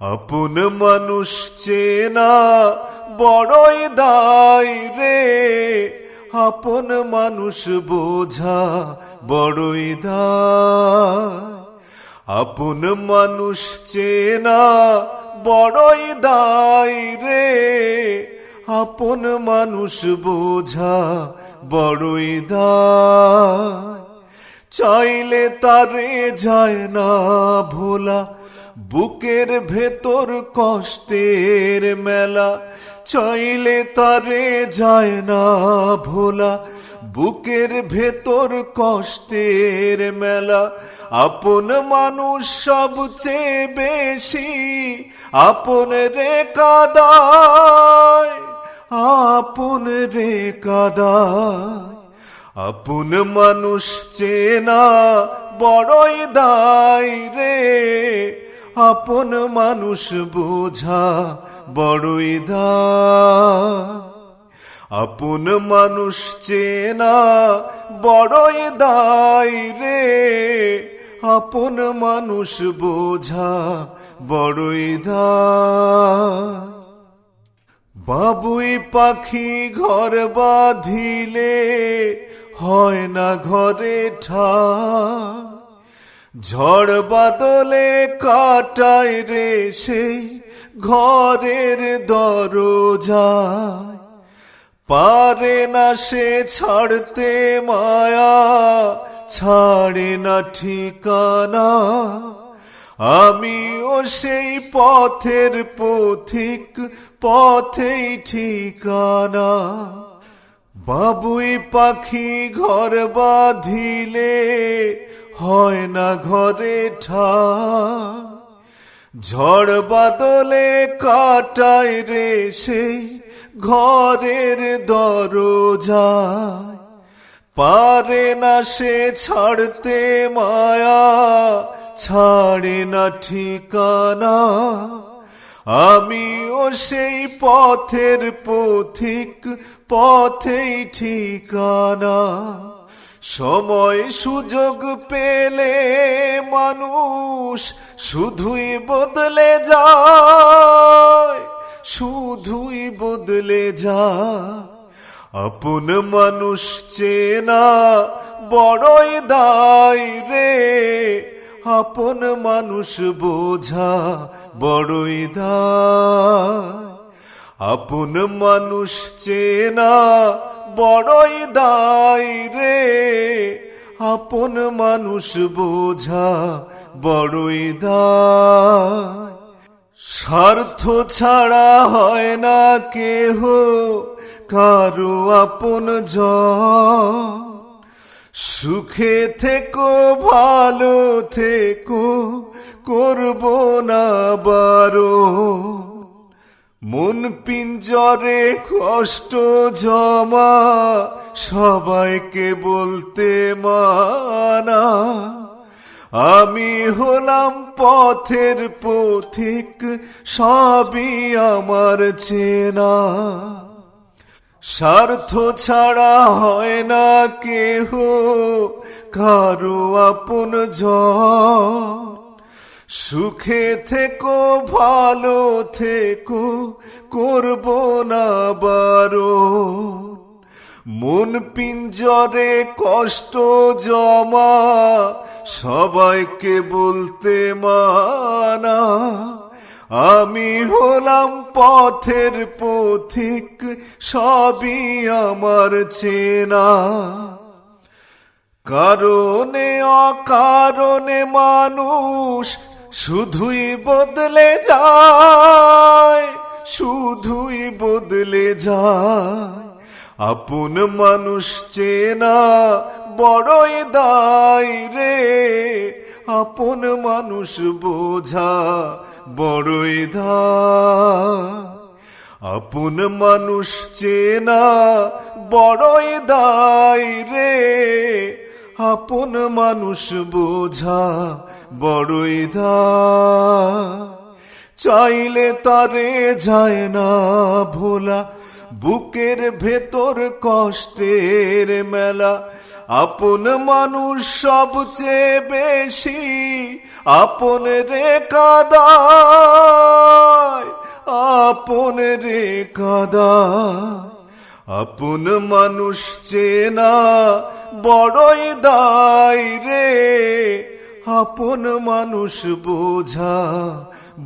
আপন মানুষ চেনা বড়ই দায় রে, আপন মানুষ বোঝা বড়ই দায়। আপন মানুষ চেনা বড়ই দায় রে, আপন মানুষ বোঝা বড়ই দায়। চাইলে তারে যায় না ভোলা, বুকের ভেতর কষ্টের মেলা। চাইলে তারে যায় না ভোলা, বুকের ভেতর কষ্টের মেলা। আপন মানুষ সবচেয়ে বেশি আপন রে কাদায়, আপন রে কাদায়। আপন মানুষ চেনা বড়ই দায় রে, আপন মানুষ বোঝা বড়ই দায়। আপন মানুষ চেনা বড়ই দায় রে, আপন মানুষ বোঝা বড়ই দায়। বাবুই পাখি ঘর বাঁধিলে হয় না ঘরে ঠাঁই, ঝড় বাদলে কাটায় রে সেই ঘরের দরজায়। পারে না সে ছাড়তে মায়া, ছাড়ে না ঠিকানা। আমিও সেই পথের পথিক, পথেই ঠিকানা। বাবুই পাখি ঘর বাঁধিলে হয় না ঘরে ঠাঁই, ঝড় বাদলে কাটায় রে সেই ঘরের দরজায়। পারে না সে ছাড়তে মায়া, ছাড়ে না ঠিকানা। আমিও সেই পথের পথিক, পথেই ঠিকানা। সময় সুযোগ পেলে মানুষ শুধুই বদলে যায়, শুধুই বদলে যায়। আপন মানুষ চেনা বড়ই দায় রে, আপন মানুষ বোঝা বড়ই দায়। আপন মানুষ চেনা বড়ই দায় রে, আপন মানুষ বোঝা বড়ই দায়। স্বার্থ ছাড়া হয় না কেহ কারো আপন জন, সুখে থেকো ভালো থেকো করব না বারণ। মন পিঞ্জরে কষ্ট জমা সবাইকে বলতে মানা। আমি হলাম পথের পথিক, সবই আমার চেনা। স্বার্থ ছাড়া হয় না কেহ কারো আপন জন, সুখে থেকো ভালো থেকো করব না বারণ। মন পিঞ্জরে কষ্ট জমা সবাইকে বলতে মানা। আমি হলাম পথের পথিক, সবই আমার চেনা। কারণে অকারণে মানুষ শুধুই বদলে যায়, শুধুই বদলে যায়। আপন মানুষ চেনা বড়ই দায় রে, আপন মানুষ বোঝা বড়ই দায়। আপন মানুষ চেনা বড়ই দায় রে, আপন মানুষ বোঝা বড়ই দায়। চাইলে তারে যায় না ভোলা, বুকের ভেতর কষ্টের মেলা। আপন মানুষ সবচেয়ে বেশি আপন রে কাঁদায়। রে কাদা, আপন মানুষ চেনা বড়ই দায় রে, আপন মানুষ বোঝা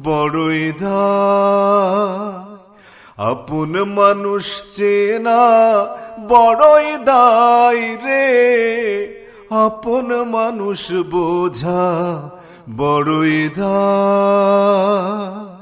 বড়ই দায়, আপন মানুষ চেনা বড়ই দায় রে, আপন মানুষ বোঝা বড়ই দায়।